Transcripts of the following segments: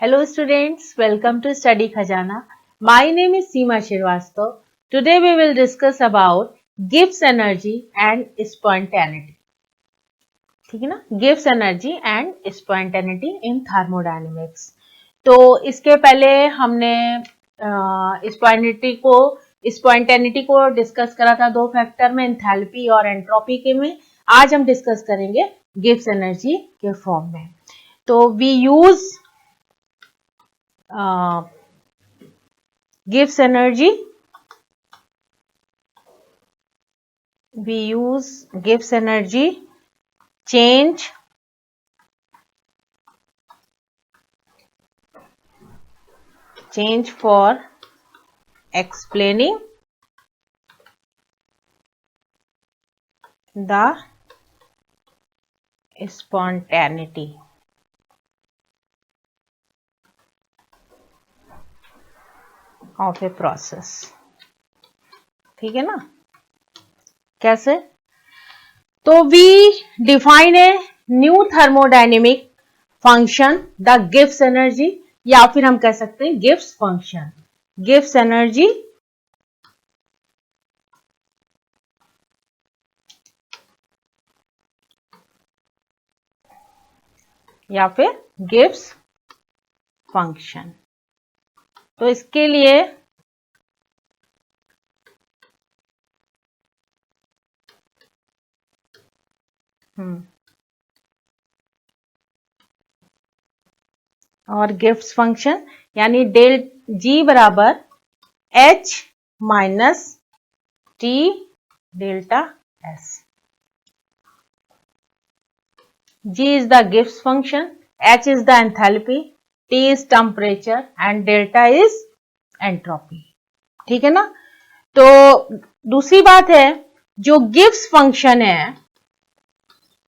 Hello students, welcome to Study Khajana. My name is Seema Srivastava. Today we will discuss about Gibbs energy and spontaneity. ठीक है ना, Gibbs energy and spontaneity in thermodynamics. तो इसके पहले हमने spontaneity को discuss करा था दो फैक्टर में, एंथैल्पी और एंट्रोपी के में. आज हम डिस्कस करेंगे गिब्स एनर्जी के फॉर्म में. तो we use Gibbs energy. We use Gibbs energy change for explaining the spontaneity of a process. ठीक है ना, कैसे? तो we define a new thermodynamic function, the Gibbs energy, या फिर हम कह सकते हैं गिब्स फंक्शन. गिब्स एनर्जी या फिर गिब्स फंक्शन. तो इसके लिए और गिब्स फंक्शन यानी डेल जी बराबर H minus T delta S. G is the Gibbs function, H is the enthalpy, T is temperature and delta is entropy. ठीक है ना. तो दूसरी बात है, जो गिब्स फंक्शन है,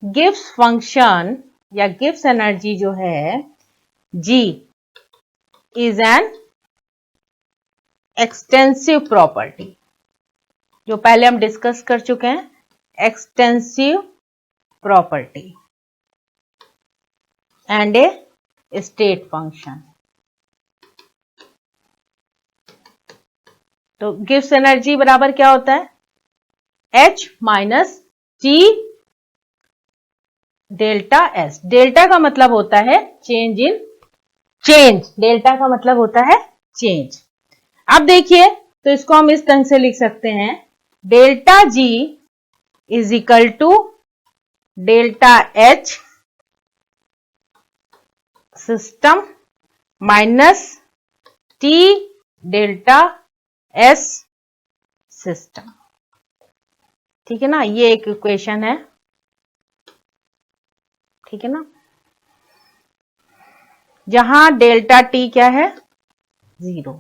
गिब्स फंक्शन या गिब्स एनर्जी जो है, G is an extensive property, जो पहले हम डिस्कस कर चुके हैं. Extensive property and a state function. तो गिब्स एनर्जी बराबर क्या होता है? H minus T delta S. Delta का मतलब होता है चेंज इन चेंज. डेल्टा का मतलब होता है चेंज. अब देखिए, तो इसको हम इस ढंग से लिख सकते हैं, delta G is equal to delta H system minus T delta S system. ठीक है ना, ये एक इक्वेशन है. ठीक है ना, जहां डेल्टा टी क्या है? 0.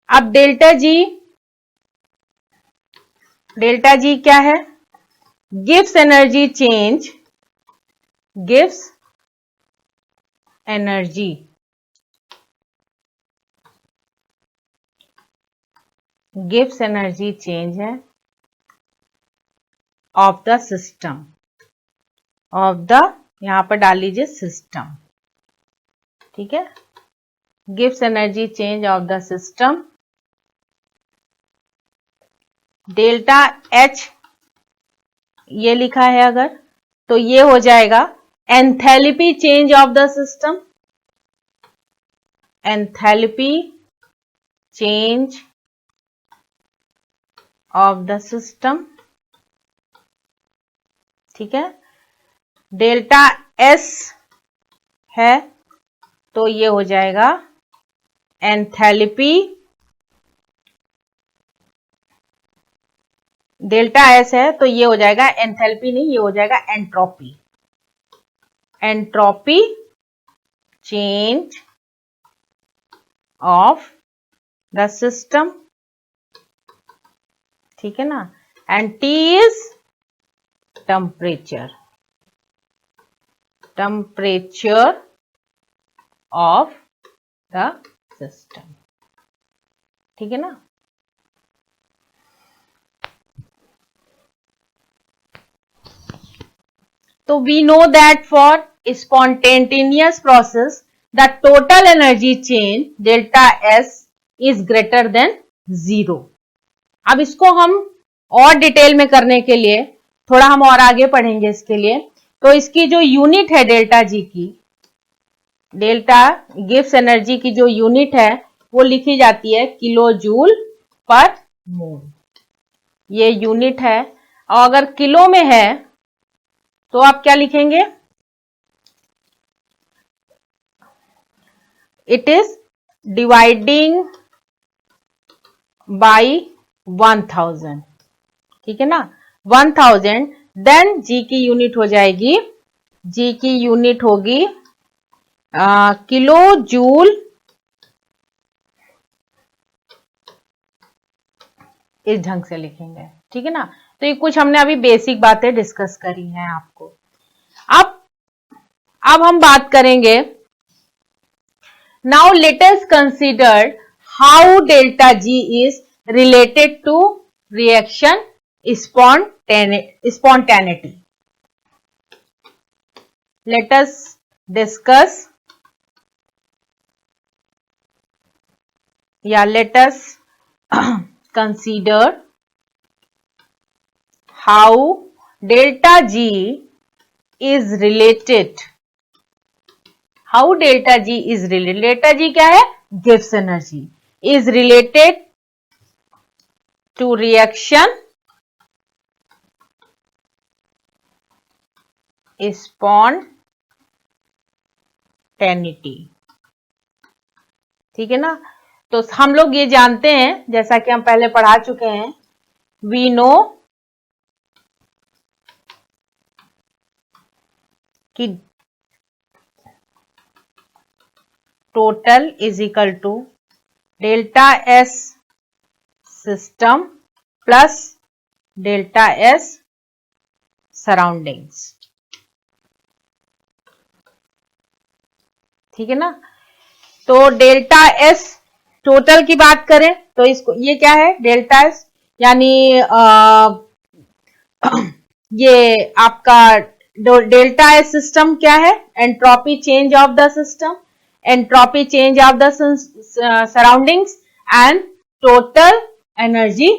अब डेल्टा जी क्या है? Gibbs energy change, Gibbs energy change है of the system, of the, यहां पर डाल लीजिए सिस्टम. ठीक है, Gibbs energy change of the system. Delta H ये लिखा है अगर, तो ये हो जाएगा enthalpy change of the system. Enthalpy change of the system. ठीक है, डेल्टा एस है तो ये हो जाएगा एंथैल्पी. डेल्टा एस है तो ये हो जाएगा एंथैल्पी नहीं, ये हो जाएगा entropy. Entropy change of the system. ठीक है ना, and T is temperature, temperature of the system. ठीक है ना. तो we know that for spontaneous process the total energy change delta S is greater than 0। अब इसको हम और डिटेल में करने के लिए थोड़ा हम और आगे पढ़ेंगे इसके लिए। तो इसकी जो यूनिट है डेल्टा जी की, डेल्टा गिब्स एनर्जी की जो यूनिट है वो लिखी जाती है किलो जूल पर मोल, ये यूनिट है। और अगर किलो में है तो आप क्या लिखेंगे, इट इज डिवाइडिंग बाई 1000, ठीक है ना, 1000। देन जी की यूनिट हो जाएगी, जी की यूनिट होगी किलो जूल इस ढंग से लिखेंगे, ठीक है ना। तो ये कुछ हमने अभी बेसिक बातें डिस्कस करी हैं आपको। अब हम बात करेंगे, now let us consider how delta G is related to reaction spontaneity. Let us discuss, let us consider how delta G is related. How delta G is related? Delta G क्या है? Gibbs energy is related to reaction spontaneity, ठीक है ना। तो हम लोग ये जानते हैं, जैसा कि हम पहले पढ़ा चुके हैं, वी नो कि total is equal to delta S system plus delta S surroundings, ठीक है ना। तो डेल्टा एस टोटल की बात करें तो इसको, ये क्या है डेल्टा एस, यानी ये आपका डेल्टा एस सिस्टम क्या है, entropy change of the system, entropy change of the surroundings and total energy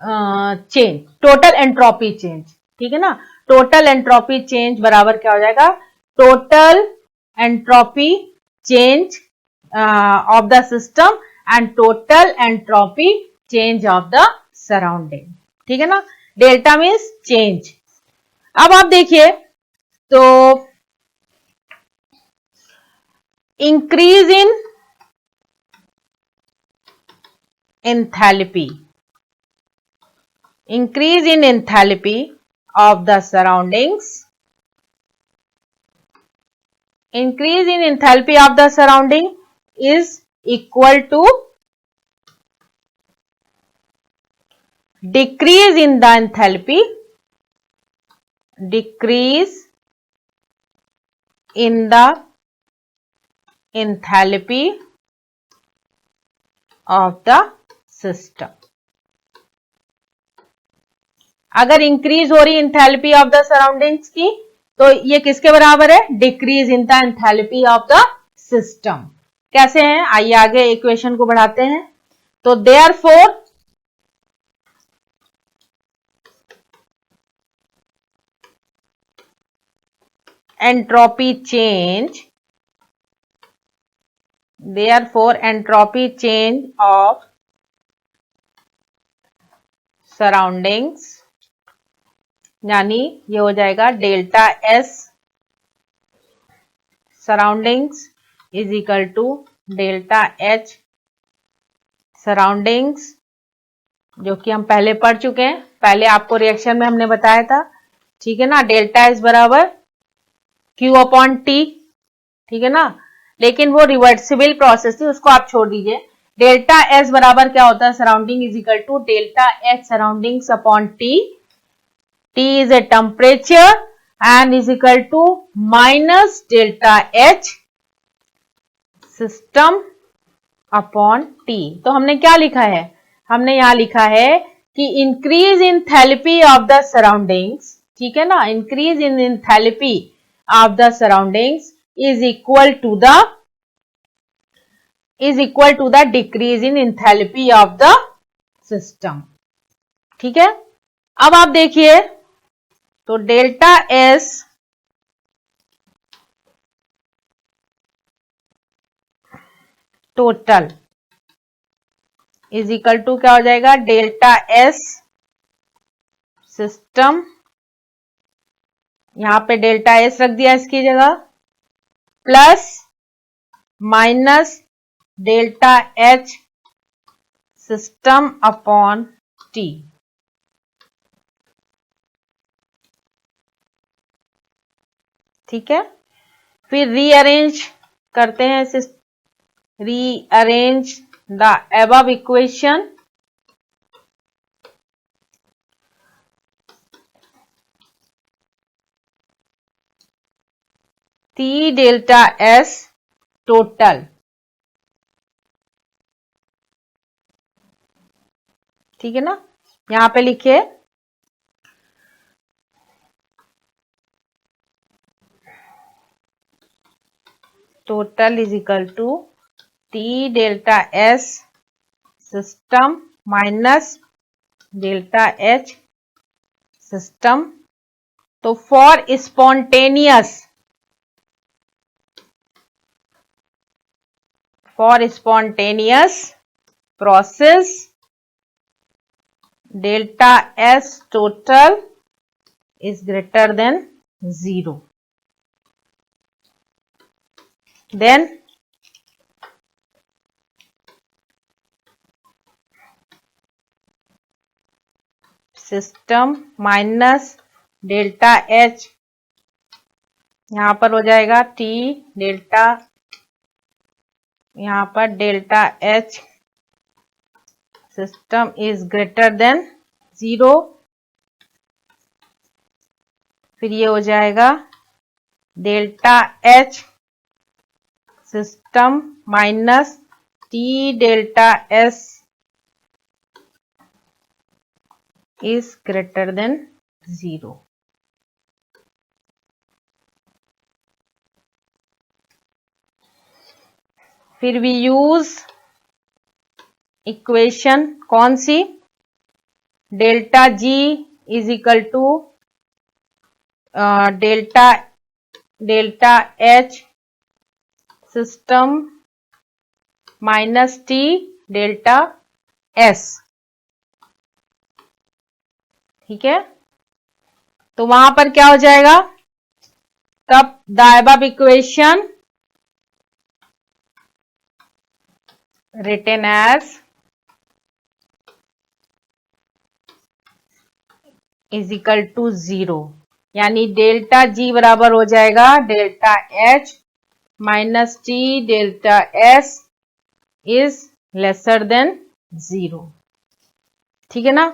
change, total entropy change, ठीक है ना। टोटल एंट्रोपी चेंज बराबर क्या हो जाएगा, total entropy change of the system and total entropy change of the surrounding, ठीक है ना। Delta means change. अब आप देखिए तो increase in enthalpy, increase in enthalpy of the surroundings, increase in enthalpy of the surrounding is equal to decrease in the enthalpy, decrease in the enthalpy of the system। अगर increase हो रही enthalpy of the surroundings की तो ये किसके बराबर है, decrease in the enthalpy of the system. कैसे हैं, आइए आगे इक्वेशन को बढ़ाते हैं। तो therefore entropy change, therefore entropy change of surroundings, यानी ये हो जाएगा delta S surroundings is equal to delta H surroundings, जो कि हम पहले पढ़ चुके हैं, पहले आपको रिएक्शन में हमने बताया था, ठीक है ना। डेल्टा एस बराबर क्यू अपॉन टी, ठीक है ना। लेकिन वो रिवर्सिबल प्रोसेस थी, उसको आप छोड़ दीजिए। डेल्टा एस बराबर क्या होता है, surrounding is equal to delta H surroundings upon T, T is a temperature and is equal to minus delta H system upon T। तो हमने क्या लिखा है, हमने यहां लिखा है कि increase in enthalpy of the surroundings, ठीक है ना, increase in enthalpy of the surroundings is equal to the is equal to the decrease in enthalpy of the system. ठीक है, अब आप देखिए तो delta S total is equal to क्या हो जाएगा, डेल्टा एस सिस्टम, यहां पे डेल्टा एस रख दिया इसकी जगह, plus minus delta H system upon T. ठीक है, फिर रीअरेंज करते हैं, rearrange the above equation, T delta S total, ठीक है ना, यहां पे लिखिए total is equal to T delta S system minus delta H system. तो for spontaneous process delta S total is greater than 0. Then system minus delta H, यहां पर हो जाएगा टी डेल्टा, यहां पर delta H system is greater than 0, फिर ये हो जाएगा delta H system minus T delta S is greater than 0। फिर वी यूज इक्वेशन कौन सी, delta G is equal to delta H system minus T delta S. ठीक है, तो वहां पर क्या हो जाएगा, तब the above equation written as is equal to 0, यानी डेल्टा जी बराबर हो जाएगा delta H minus T delta S is lesser then 0। ठीक है ना,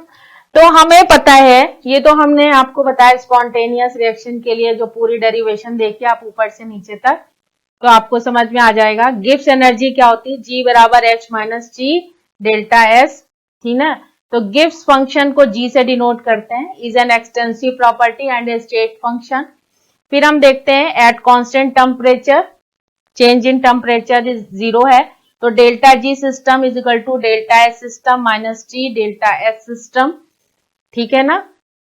तो हमें पता है, ये तो हमने आपको बताया स्पॉन्टेनियस रिएक्शन के लिए जो पूरी डेरिवेशन देखिए आप ऊपर से नीचे तक, तो आपको समझ में आ जाएगा। गिब्स एनर्जी क्या होती है, जी बराबर H minus T delta S, ठीक ना। तो गिब्स फंक्शन को जी से डिनोट करते हैं, is an extensive property and a state function. फिर हम देखते हैं at constant temperature change in temperature is 0 है, तो delta G system is equal to delta S system minus T delta S system. ठीक है ना,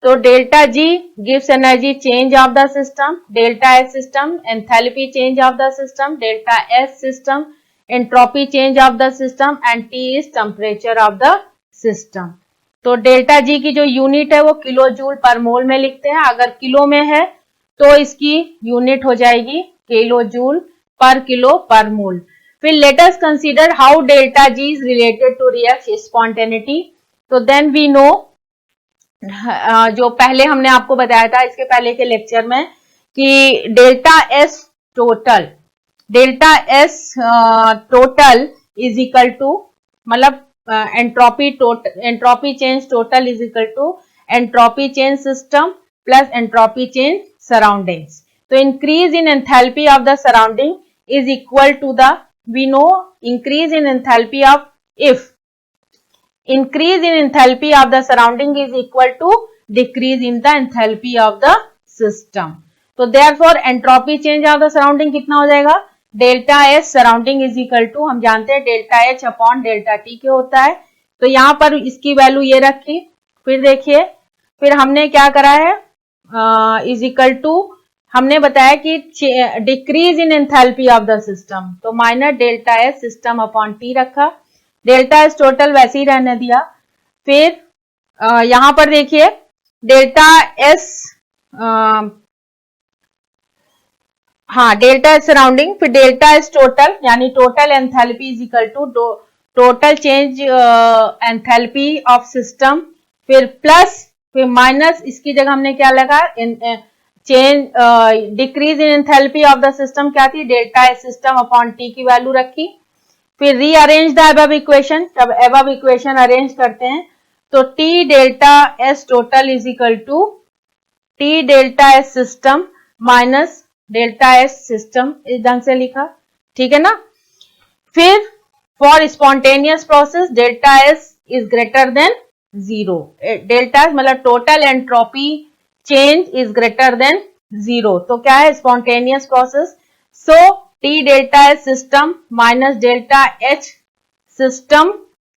तो delta G gives energy change of the system, delta S system enthalpy change of the system, delta S system entropy change of the system and T is temperature of the system। तो delta जी की जो unit है वो kilo joule पर मोल में लिखते हैं, अगर किलो में है तो इसकी यूनिट हो जाएगी kilo joule per kilo per mole. फिर let us consider how delta G is related to react spontaneity. तो देन वी नो, जो पहले हमने आपको बताया था इसके पहले के लेक्चर में कि delta S total is equal to, मतलब entropy change total is equal to entropy change system plus entropy change surroundings. तो increase in enthalpy of the surrounding is equal to the, we know increase in enthalpy of, if increase in enthalpy of the surrounding is equal to decrease in the enthalpy of the system। तो therefore entropy change of the surrounding कितना हो जाएगा, delta H surrounding is equal to, हम जानते हैं delta H upon delta T के होता है, तो यहां पर इसकी वैल्यू ये रखी। फिर देखिए, फिर हमने क्या करा है, इज इक्वल टू, हमने बताया कि decrease in enthalpy of the system, तो minus delta H system upon T रखा, डेल्टा एच टोटल वैसे ही रहने दिया। फिर यहां पर देखिए डेल्टा एस, हाँ डेल्टा एच सराउंडिंग, फिर डेल्टा एच टोटल यानी total enthalpy is equal to total change enthalpy of system, फिर प्लस, फिर माइनस, इसकी जगह हमने क्या लगा, change decrease in enthalpy of the system क्या थी, delta H system upon T की वैल्यू रखी। फिर रीअरेंज द अबव इक्वेशन, तब अबव इक्वेशन अरेंज करते हैं, तो T delta S total is equal to T delta S system minus delta S system, इस ढंग से लिखा, ठीक है ना। फिर for spontaneous process delta S is greater than zero, delta मतलब total entropy change is greater than zero, तो क्या है spontaneous process, so T delta H system minus delta H system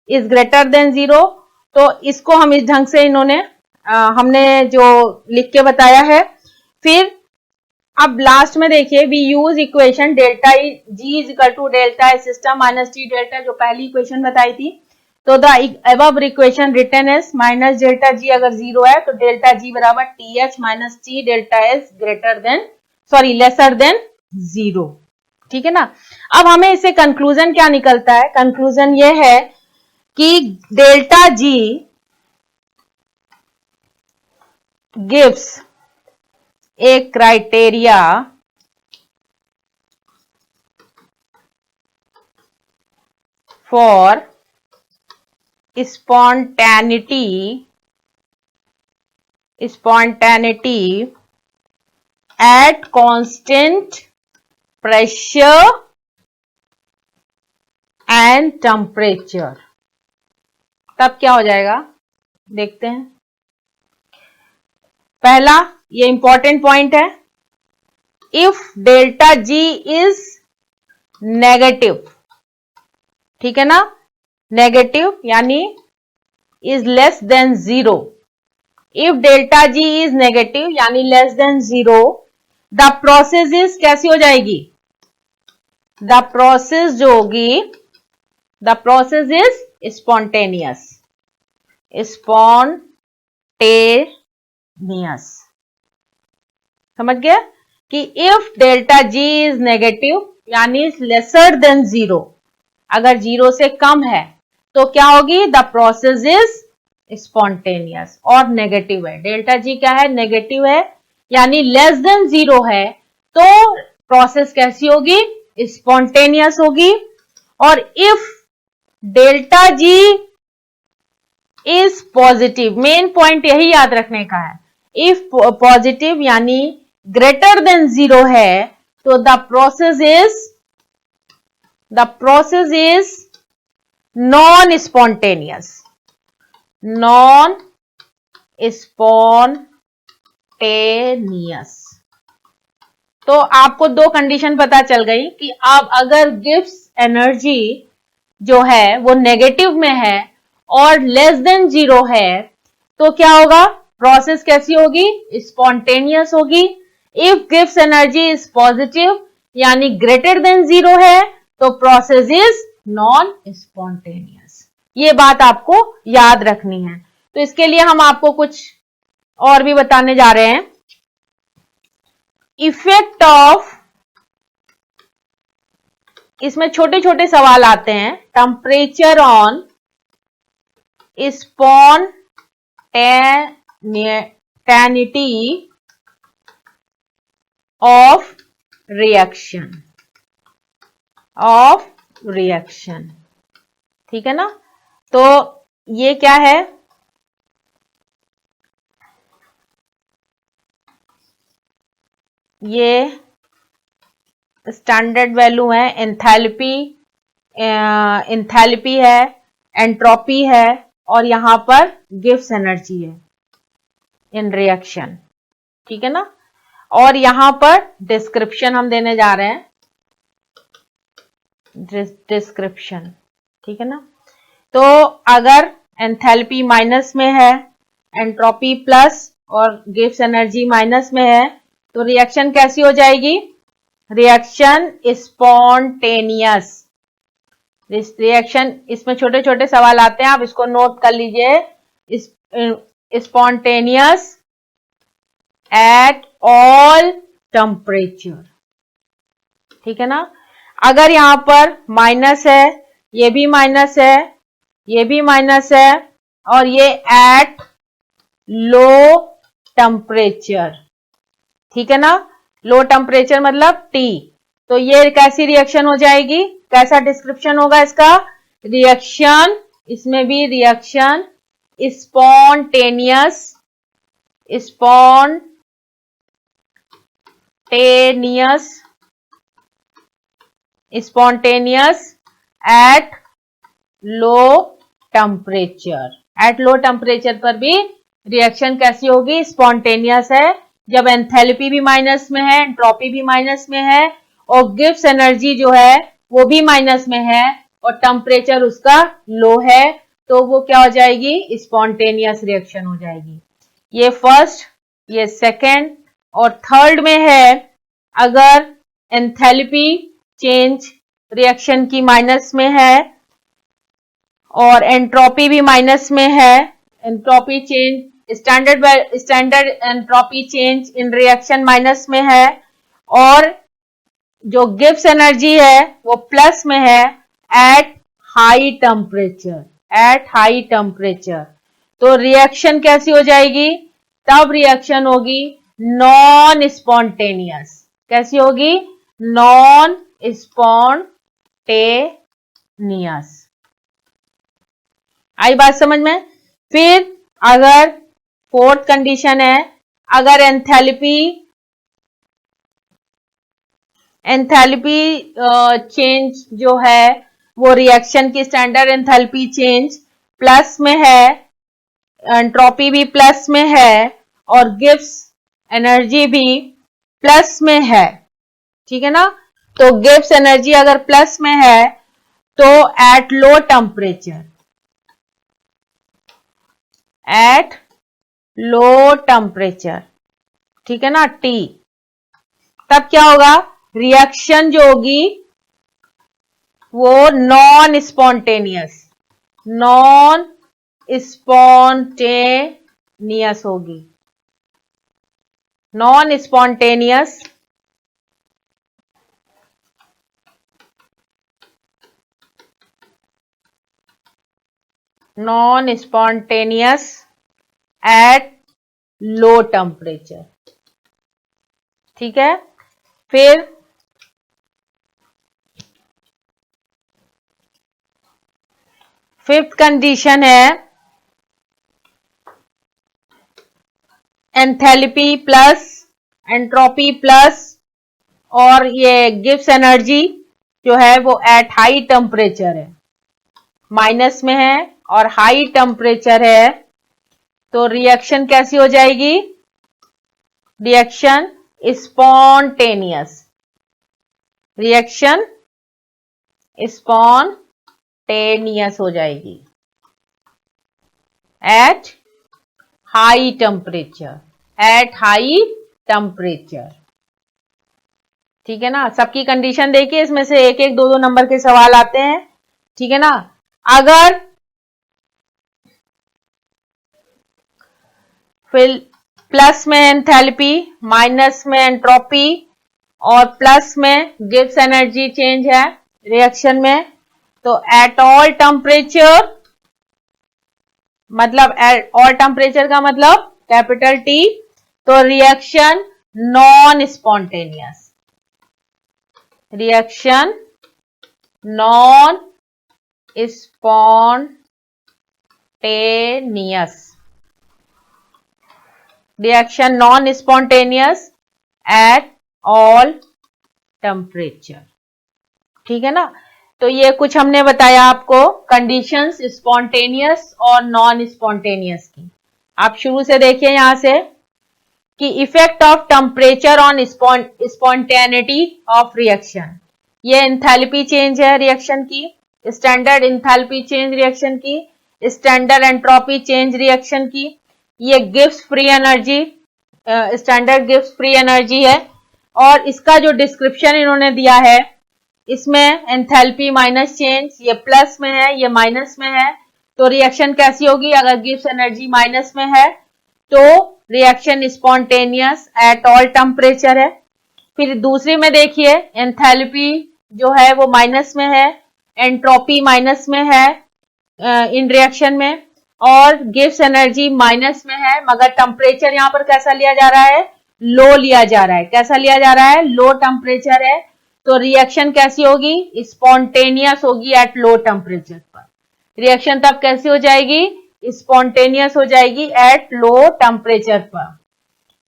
is greater than zero. तो इसको हम इस ढंग से इन्होंने हमने जो लिख के बताया है। फिर अब लास्ट में देखिए, we use equation delta G is equal to delta H system minus T delta, जो पहली इक्वेशन बताई थी, तो the above equation written as minus delta G अगर जीरो है तो डेल्टा जी बराबर T H minus T delta H greater than, sorry lesser than zero, ठीक है ना। अब हमें इससे कंक्लूजन क्या निकलता है, कंक्लूजन ये है कि delta G gives a criteria for spontaneity at constant pressure and temperature। तब क्या हो जाएगा देखते हैं। पहला ये इंपॉर्टेंट पॉइंट है, if delta G is negative, ठीक है ना, नेगेटिव यानी is less than zero, if delta G is negative यानी less than zero, the process is कैसी हो जाएगी, द प्रोसेस जो होगी, द प्रोसेस इज स्पॉन्टेनियस, समझ गया कि if delta G is negative यानी लेसर देन जीरो, अगर जीरो से कम है तो क्या होगी, द प्रोसेस इज स्पॉन्टेनियस, और नेगेटिव है, डेल्टा जी क्या है, नेगेटिव है यानी लेस देन जीरो है, तो प्रोसेस कैसी होगी, स्पॉन्टेनियस होगी। और if delta G is positive, main point यही याद रखने का है, इफ पॉजिटिव यानी ग्रेटर देन जीरो है तो the process is non spontaneous, तो आपको दो कंडीशन पता चल गई कि आप अगर गिब्स एनर्जी जो है वो नेगेटिव में है और लेस देन जीरो है तो क्या होगा, प्रोसेस कैसी होगी, स्पॉन्टेनियस होगी। If Gibbs energy is positive यानी ग्रेटर देन जीरो है तो प्रोसेस इज नॉन स्पॉन्टेनियस, ये बात आपको याद रखनी है। तो इसके लिए हम आपको कुछ और भी बताने जा रहे हैं। इफेक्ट ऑफ, इसमें छोटे छोटे सवाल आते हैं, temperature on spontaneity of reaction, ठीक है ना। तो ये क्या है, ये स्टैंडर्ड वैल्यू है, एंथैल्पी है, एंट्रोपी है, और यहां पर गिब्स एनर्जी है इन रिएक्शन, ठीक है ना। और यहां पर डिस्क्रिप्शन हम देने जा रहे हैं, डिस्क्रिप्शन, ठीक है ना। तो अगर एंथैल्पी माइनस में है, एंट्रोपी प्लस और गिव्स एनर्जी माइनस में है, तो रिएक्शन कैसी हो जाएगी? Reaction spontaneous. रिएक्शन, इसमें छोटे छोटे सवाल आते हैं, आप इसको नोट कर लीजिए। स्पॉन्टेनियस एट ऑल टेम्परेचर, ठीक है ना। अगर यहां पर माइनस है, ये भी माइनस है, ये भी माइनस है, और ये एट लो टेम्परेचर, ठीक है ना। लो टेम्परेचर मतलब T, तो ये कैसी रिएक्शन हो जाएगी? कैसा डिस्क्रिप्शन होगा इसका? रिएक्शन, इसमें भी reaction spontaneous, spontaneous at low temperature. At low temperature पर भी रिएक्शन कैसी होगी? स्पॉन्टेनियस है, जब एंथैल्पी भी माइनस में है, एंट्रोपी भी माइनस में है, और गिव्स एनर्जी जो है वो भी माइनस में है, और टेम्परेचर उसका लो है, तो वो क्या हो जाएगी? स्पॉन्टेनियस रिएक्शन हो जाएगी। ये फर्स्ट, ये सेकेंड, और थर्ड में है अगर एंथैल्पी चेंज रिएक्शन की माइनस में है और एंट्रोपी भी माइनस में है, entropy change standard entropy change in reaction minus में है, और जो गिव्स एनर्जी है वो प्लस में है at high temperature, at high temperature. तो रिएक्शन कैसी हो जाएगी? तब रिएक्शन होगी नॉन स्पॉन्टेनियस। कैसी होगी? Non spontaneous. आई बात समझ में? फिर अगर फोर्थ कंडीशन है, अगर एंथैल्पी चेंज जो है वो रिएक्शन की स्टैंडर्ड एंथैल्पी चेंज प्लस में है, एंट्रोपी भी प्लस में है, और गिव्स एनर्जी भी प्लस में है, ठीक है ना। तो गिव्स एनर्जी अगर प्लस में है तो at low temperature, at low temperature, ठीक है ना, T, तब क्या होगा? रिएक्शन जो होगी वो नॉन स्पॉन्टेनियस होगी, non spontaneous at low temperature, ठीक है। फिर फिफ्थ कंडीशन है एंथैल्पी प्लस, एंट्रोपी प्लस, और ये गिव्स एनर्जी जो है वो एट हाई टेम्परेचर है, माइनस में है और हाई टेम्परेचर है, तो रिएक्शन कैसी हो जाएगी? रिएक्शन स्पॉन्टेनियस, रिएक्शन स्पॉन्टेनियस हो जाएगी at high temperature, at high temperature, ठीक है ना। सबकी कंडीशन देखिए, इसमें से एक एक दो दो नंबर के सवाल आते हैं, ठीक है ना। अगर फिर प्लस में एंथैल्पी, माइनस में एंट्रोपी, और प्लस में गिव्स एनर्जी चेंज है रिएक्शन में, तो एट ऑल टेम्परेचर, मतलब ऑल टेम्परेचर का मतलब कैपिटल T, तो reaction non spontaneous, reaction non spontaneous, reaction non spontaneous at all temperature, ठीक है ना। तो ये कुछ हमने बताया आपको कंडीशंस स्पॉन्टेनियस और नॉन स्पॉन्टेनियस की। आप शुरू से देखिए यहां से कि effect of temperature on spontaneity of reaction, ये एंथैल्पी चेंज है रिएक्शन की, स्टैंडर्ड एंथैल्पी चेंज रिएक्शन की, स्टैंडर्ड एंट्रोपी चेंज रिएक्शन की। ये gives free energy, standard gives free energy है। और इसका जो डिस्क्रिप्शन इन्होंने दिया है, इसमें एंथैल्पी माइनस चेंज, ये प्लस में है, ये माइनस में है। तो रिएक्शन कैसी होगी? अगर गिव्स एनर्जी माइनस में है तो reaction spontaneous at all temperature है। फिर दूसरी में देखिए, एंथैल्पी जो है वो माइनस में है, एंट्रोपी माइनस में है इन रिएक्शन में, और गिव्स एनर्जी माइनस में है, मगर टेम्परेचर यहाँ पर कैसा लिया जा रहा है? लो लिया जा रहा है। कैसा लिया जा रहा है? लो टेम्परेचर है। तो रिएक्शन कैसी होगी? स्पॉन्टेनियस होगी एट लो टेम्परेचर पर। रिएक्शन तब कैसी हो जाएगी? स्पॉन्टेनियस हो जाएगी एट लो टेम्परेचर पर।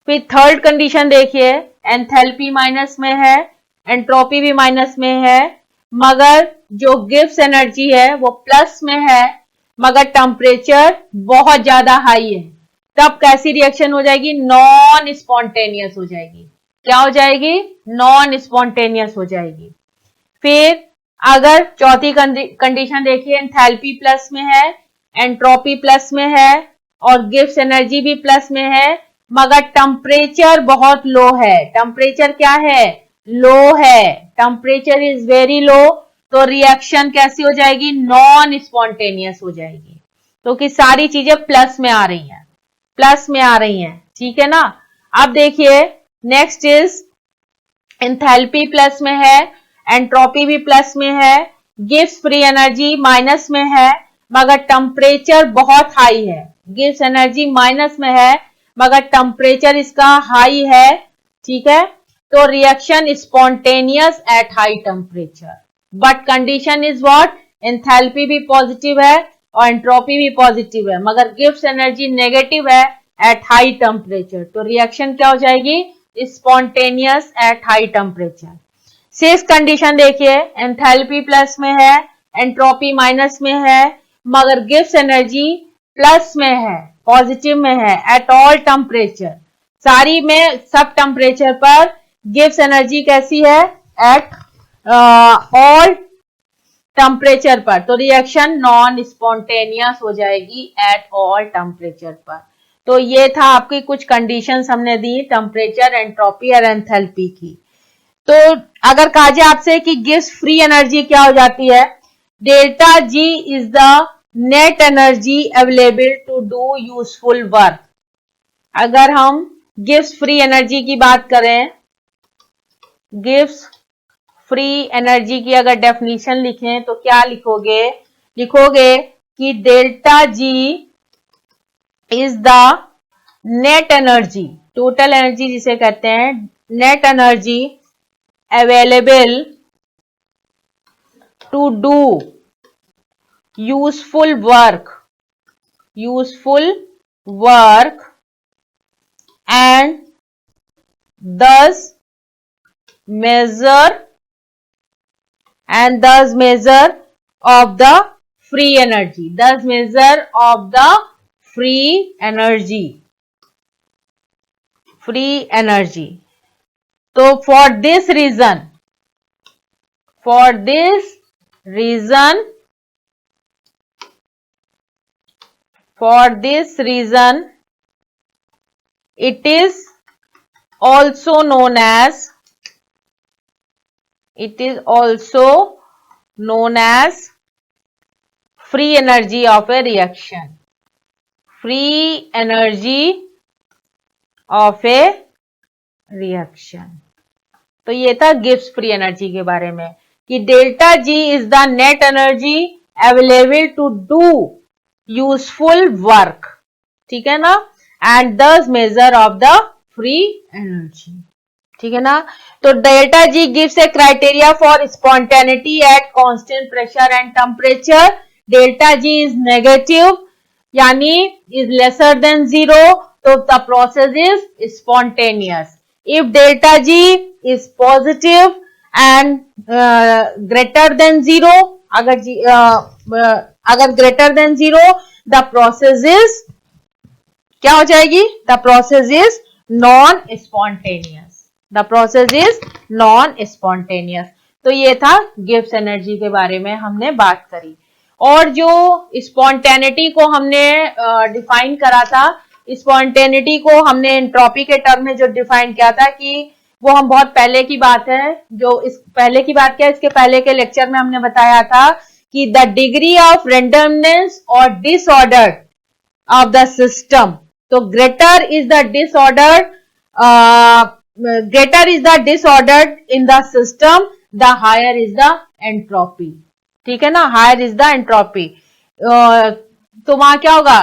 फिर थर्ड कंडीशन देखिए, एंथैल्पी माइनस में है, एंट्रोपी भी माइनस में है, मगर जो गिव्स एनर्जी है वो प्लस में है, मगर टेम्परेचर बहुत ज्यादा हाई है। तब कैसी रिएक्शन हो जाएगी? नॉन स्पॉन्टेनियस हो जाएगी। क्या हो जाएगी? नॉन स्पॉन्टेनियस हो जाएगी। फिर अगर चौथी कंडीशन देखिए, एंथैल्पी प्लस में है, एंट्रोपी प्लस में है और गिव्स एनर्जी भी प्लस में है, मगर टेम्परेचर बहुत लो है। टेम्परेचर क्या है? लो है। Temperature is very low. तो रिएक्शन कैसी हो जाएगी? नॉन स्पॉन्टेनियस हो जाएगी। तो कि सारी चीजें प्लस में आ रही हैं, प्लस में आ रही हैं। ठीक है ना? अब देखिए नेक्स्ट इज, एंथैल्पी प्लस में है, एंट्रोपी भी प्लस में है, गिव्स फ्री एनर्जी माइनस में है, मगर टेम्परेचर बहुत हाई है। गिव्स एनर्जी माइनस में है मगर टेम्परेचर इसका हाई है। ठीक है? तो reaction spontaneous at high temperature, but condition is what? Enthalpy भी पॉजिटिव है और एंट्रोपी भी पॉजिटिव है, मगर गिव्स एनर्जी नेगेटिव है एट हाई टेम्परेचर। तो रिएक्शन क्या हो जाएगी? Spontaneous at high temperature. Six condition देखिए, एंथैल्पी प्लस में है, एंट्रोपी माइनस में है, मगर गिव्स एनर्जी प्लस में है, पॉजिटिव में है एट ऑल टेम्परेचर। सारी में सब टेम्परेचर पर गिव्स एनर्जी कैसी है? एट ऑल टेम्परेचर पर। तो रिएक्शन नॉन स्पॉन्टेनियस हो जाएगी एट ऑल टेम्परेचर पर। तो ये था आपकी कुछ कंडीशंस हमने दी टेम्परेचर, एंट्रोपी और एंथैल्पी की। तो अगर कहा जाए आपसे कि गिव्स फ्री एनर्जी क्या हो जाती है? Delta G is the net energy available to do useful work. अगर हम गिव्स फ्री एनर्जी की बात करें, गिव्स फ्री एनर्जी की अगर डेफिनेशन लिखें तो क्या लिखोगे? लिखोगे कि delta G is the net energy, total energy जिसे कहते हैं, net energy available to do useful work, useful work and thus measure of the free energy, thus measure of the free energy, free energy. So for this reason it is also known as free energy of a reaction, free energy of a reaction. तो ये था gives free energy के बारे में कि delta G is the net energy available to do useful work. ठीक है ना? And this measure of the free energy. ठीक है ना? तो delta G gives a criteria for spontaneity at constant pressure and temperature. Delta G is negative यानी is lesser than zero, तो the process is spontaneous. If delta G is positive and greater than zero, अगर greater than zero, the process is क्या हो जाएगी? The process is non spontaneous, the process is non spontaneous. तो ये था Gibbs energy के बारे में हमने बात करी। और जो स्पॉन्टेनिटी को हमने डिफाइन करा था, स्पॉन्टेनिटी को हमने एंट्रोपी के टर्म में जो डिफाइन किया था कि वो हम बहुत पहले की बात है, जो इस पहले की बात क्या है, इसके पहले के लेक्चर में हमने बताया था कि द डिग्री ऑफ रेंडमनेस और डिसऑर्डर ऑफ द सिस्टम, तो greater is the disorder in the system, the higher is the entropy. ठीक है ना, हायर इज द एंट्रोपी। तो वहां क्या होगा,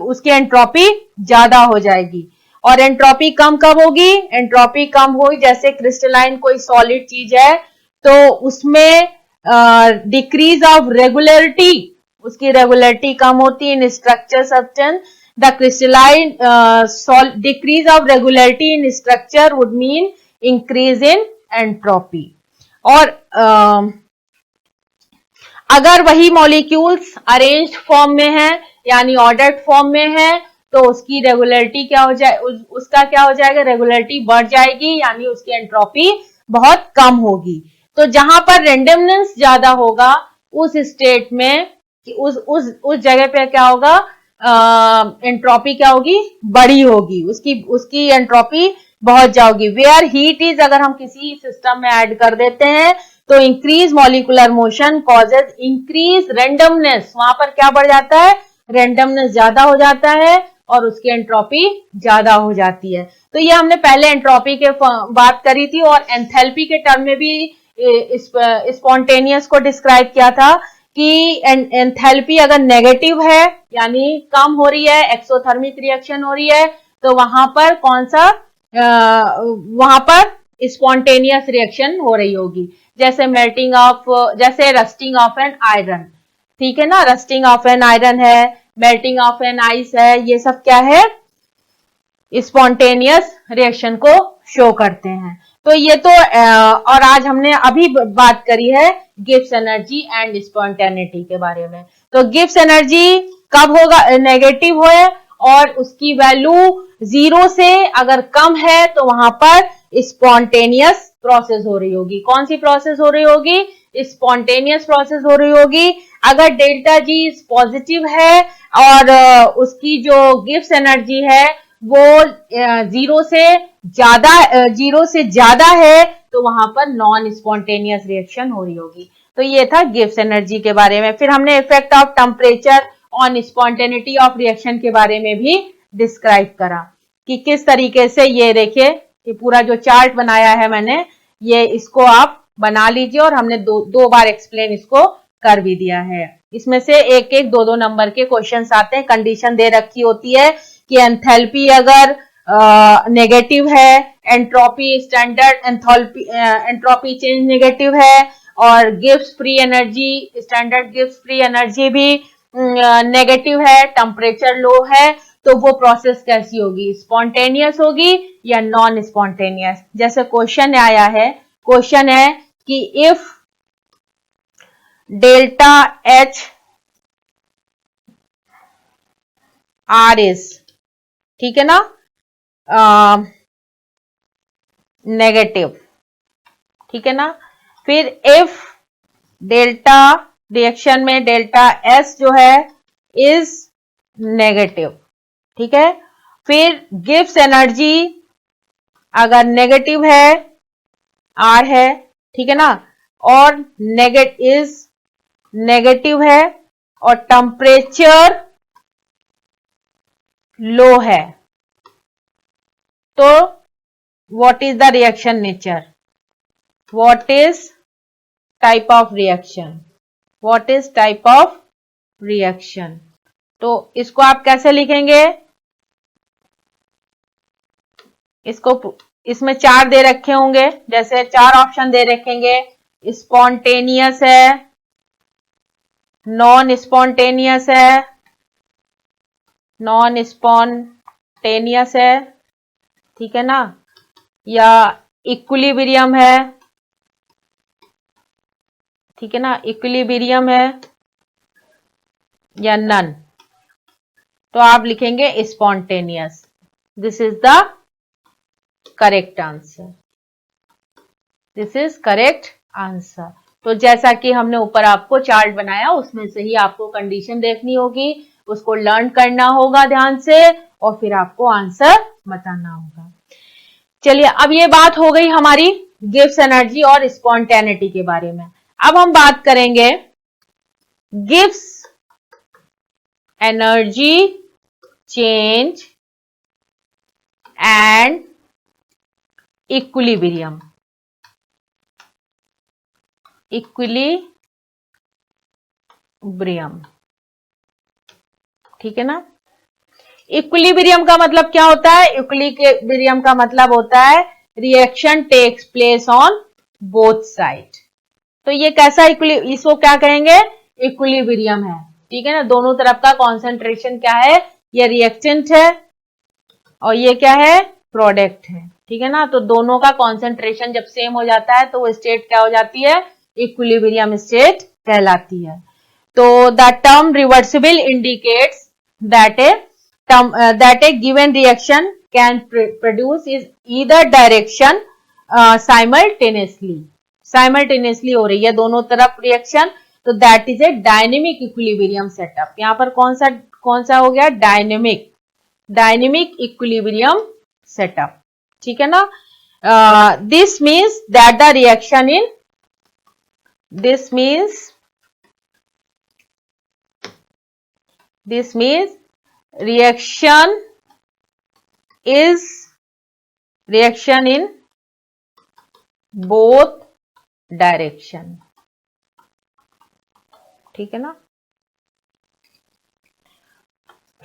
उसकी एंट्रोपी ज्यादा हो जाएगी। और एंट्रोपी कम कब होगी, एंट्रोपी कम होगी जैसे क्रिस्टलाइन कोई सॉलिड चीज है तो उसमें डिक्रीज ऑफ रेगुलरिटी, उसकी रेगुलरिटी कम होती है इन structure substance. The crystalline decrease of regularity in structure would mean increase in entropy. और अगर वही मॉलिक्यूल्स अरेंज्ड फॉर्म में है यानी ऑर्डर्ड फॉर्म में है तो उसकी रेगुलरिटी क्या हो जाए, उसका क्या हो जाएगा, रेगुलरिटी बढ़ जाएगी यानी उसकी एंट्रोपी बहुत कम होगी। तो जहां पर रेंडमनेस ज्यादा होगा उस स्टेट में उस जगह पे क्या होगा, एंट्रोपी क्या होगी, बड़ी होगी, उसकी एंट्रोपी बहुत जाओगी। वेयर हीट इज, अगर हम किसी सिस्टम में ऐड कर देते हैं तो increase molecular motion causes increase randomness, वहां पर क्या बढ़ जाता है, रेंडमनेस ज्यादा हो जाता है और उसकी एंट्रोपी ज्यादा हो जाती है। तो ये हमने पहले एंट्रोपी के बात करी थी और एंथैल्पी के टर्म में भी स्पॉन्टेनियस को डिस्क्राइब किया था कि एंथैल्पी अगर नेगेटिव है यानी कम हो रही है, एक्सोथर्मिक रिएक्शन हो रही है, तो वहां पर कौन सा, वहां पर स्पॉन्टेनियस रिएक्शन हो रही होगी, जैसे मेल्टिंग ऑफ, जैसे रस्टिंग ऑफ एन आयरन। ठीक है ना, रस्टिंग ऑफ एन आयरन है, मेल्टिंग ऑफ एन आइस है, ये सब क्या है, स्पॉन्टेनियस रिएक्शन को शो करते हैं। तो ये तो और आज हमने अभी बात करी है गिब्स एनर्जी एंड स्पॉन्टेनिटी के बारे में। तो गिब्स एनर्जी कब होगा, नेगेटिव है और उसकी वैल्यू 0 से अगर कम है तो वहां पर स्पॉन्टेनियस प्रोसेस हो रही होगी। कौन सी प्रोसेस हो रही होगी, स्पॉन्टेनियस प्रोसेस हो रही होगी। अगर डेल्टा जी पॉजिटिव है और उसकी जो गिब्स एनर्जी है वो 0 से ज्यादा है तो वहां पर नॉन स्पॉन्टेनियस रिएक्शन हो रही होगी। तो ये था गिब्स एनर्जी के बारे में। फिर हमने effect of temperature on spontaneity of reaction के बारे में भी डिस्क्राइब करा कि किस तरीके से, ये देखिए ये पूरा जो चार्ट बनाया है मैंने, ये इसको आप बना लीजिए और हमने दो बार एक्सप्लेन इसको कर भी दिया है। इसमें से एक एक दो नंबर के क्वेश्चंस आते हैं। कंडीशन दे रखी होती है कि एंथैल्पी अगर नेगेटिव है, entropy standard entropy change negative है और Gibbs free energy, standard Gibbs free energy भी नेगेटिव है, टेम्परेचर लो है, तो वो प्रोसेस कैसी होगी, स्पॉन्टेनियस होगी या नॉन स्पॉन्टेनियस। जैसे क्वेश्चन आया है, क्वेश्चन है कि if delta H R is, ठीक है ना, नेगेटिव, ठीक है ना, फिर इफ डेल्टा रिएक्शन में डेल्टा एस जो है इज नेगेटिव, ठीक है, फिर गिब्स एनर्जी अगर नेगेटिव है, आर है, ठीक है ना, और नेगेटिव है और टेम्परेचर लो है, तो what is the reaction nature, what is type of reaction, what is type of reaction. तो इसको आप कैसे लिखेंगे, इसको, इसमें 4 दे रखे होंगे, जैसे 4 ऑप्शन दे रखेंगे, स्पॉन्टेनियस है, नॉन स्पॉन्टेनियस है, नॉन स्पॉन्टेनियस है, ठीक है ना, या इक्विलिब्रियम है, ठीक है ना, इक्विलिब्रियम है या नन। तो आप लिखेंगे spontaneous, this is the correct answer. This is correct answer. तो जैसा कि हमने ऊपर आपको चार्ट बनाया उसमें से ही आपको कंडीशन देखनी होगी, उसको लर्न करना होगा ध्यान से और फिर आपको आंसर बताना होगा। चलिए अब ये बात हो गई हमारी गिव्स एनर्जी और स्पॉन्टेनिटी के बारे में। अब हम बात करेंगे gives energy change and equilibrium. Equilibrium, ठीक है ना। इक्विलिब्रियम का मतलब क्या होता है? इक्विलिब्रियम का मतलब होता है reaction takes place on both side. तो ये कैसा इसको क्या कहेंगे? इक्विलिब्रियम है, ठीक है ना। दोनों तरफ का कॉन्सेंट्रेशन क्या है? ये रिएक्टेंट है और ये क्या है? प्रोडक्ट है, ठीक है ना। तो दोनों का कॉन्सेंट्रेशन जब सेम हो जाता है तो वो स्टेट क्या हो जाती है? इक्विलिब्रियम स्टेट कहलाती है। तो the term reversible indicates that a given reaction can produce is either direction simultaneously हो रही है दोनों तरफ रिएक्शन, तो that is a dynamic equilibrium setup. यहां पर कौन सा हो गया? डायनेमिक इक्विलिब्रियम सेटअप, ठीक है ना। This means that the reaction in this means reaction in both direction, ठीक है ना।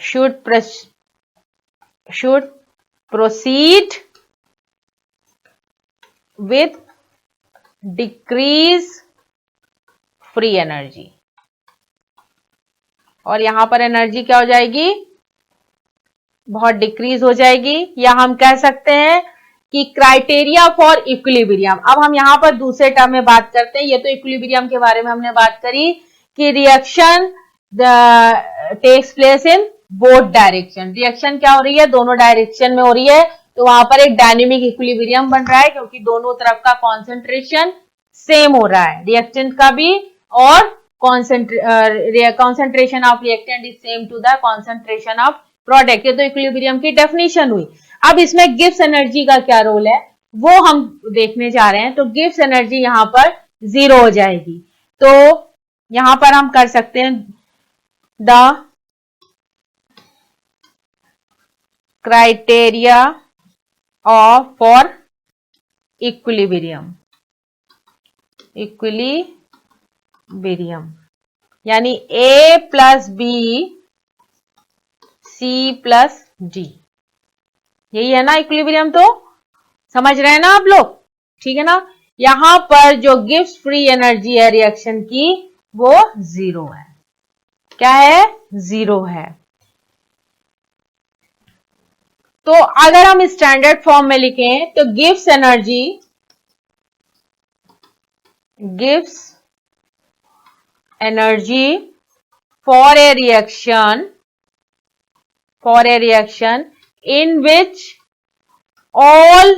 should proceed with decrease free energy. और यहां पर एनर्जी क्या हो जाएगी? बहुत डिक्रीज हो जाएगी। या हम कह सकते हैं कि क्राइटेरिया फॉर इक्विलिब्रियम। अब हम यहां पर दूसरे टर्म में बात करते हैं। ये तो इक्विलिब्रियम के बारे में हमने बात करी कि reaction takes place in both direction. Reaction क्या हो रही है? दोनों डायरेक्शन में हो रही है, तो वहां पर एक डायनेमिक इक्विलिब्रियम बन रहा है क्योंकि दोनों तरफ का कॉन्सेंट्रेशन सेम हो रहा है, रिएक्टेंट का भी और concentration of reactant is same to the concentration of product। ये तो इक्विलिब्रियम की डेफिनेशन हुई। अब इसमें गिव्स एनर्जी का क्या रोल है वो हम देखने जा रहे हैं। तो गिव्स एनर्जी यहां पर 0 हो जाएगी। तो यहां पर हम कर सकते हैं the criteria of for equilibrium यानी A plus B C plus D, यही है ना इक्विलिब्रियम। तो समझ रहे हैं ना आप लोग, ठीक है ना। यहां पर जो गिव्स फ्री एनर्जी है रिएक्शन की वो 0 है। क्या है? 0 है। तो अगर हम स्टैंडर्ड फॉर्म में लिखें तो gives energy for a reaction in which all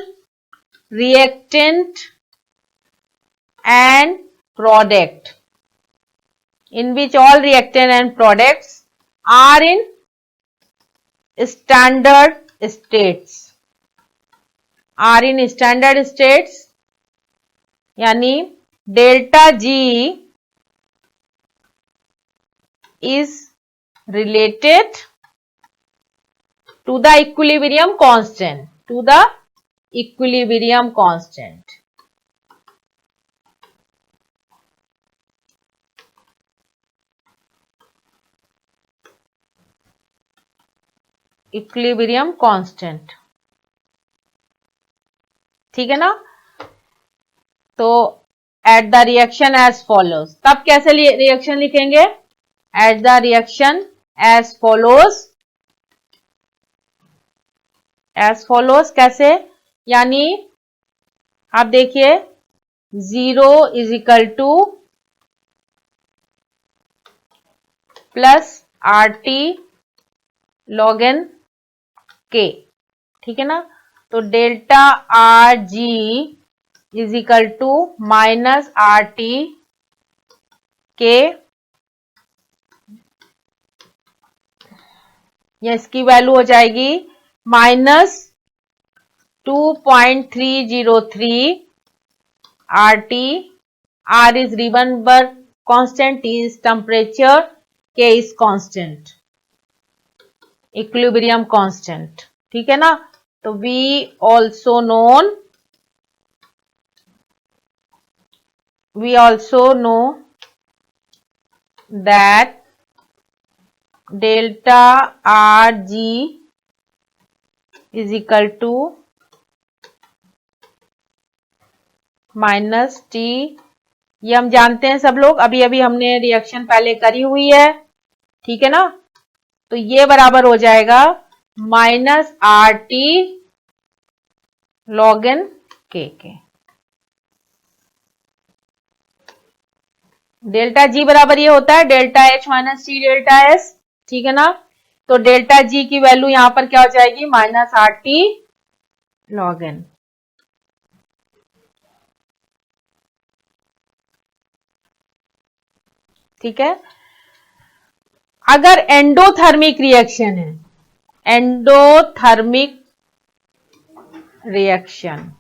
reactant and products are in standard states यानी delta G is related to the equilibrium constant, equilibrium constant ठीक है ना। तो at the reaction as follows, तब कैसे रिएक्शन लिखेंगे? At the reaction as follows कैसे? यानी आप देखिए 0 is equal to plus RT log n K, ठीक है ना। तो delta RG is equal to minus RT K, या इसकी वैल्यू हो जाएगी minus 2.303 RT. R is Riebenberg constant, T is temperature, K is constant, equilibrium constant. ठीक है ना. तो we also know that delta RG is equal to minus T. ये हम जानते हैं सब लोग, अभी अभी हमने रिएक्शन पहले करी हुई है. ठीक है ना. तो ये बराबर हो जाएगा minus RT log n K के. डेल्टा G बराबर ये होता है delta H minus T delta S. ठीक है ना. तो डेल्टा G की वैल्यू यहां पर क्या हो जाएगी माइनस RT log n. ठीक है. अगर एंडोथर्मिक रिएक्शन है, एंडोथर्मिक रिएक्शन,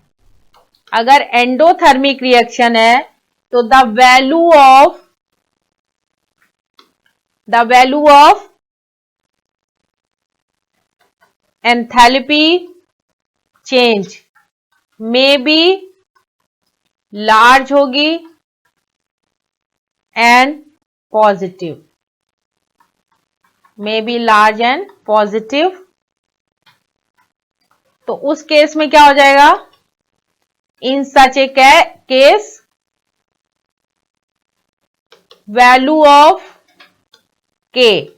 अगर एंडोथर्मिक रिएक्शन है तो the value of enthalpy change may be large होगी and positive, may be large and positive. तो उस केस में क्या हो जाएगा, in such a case value of K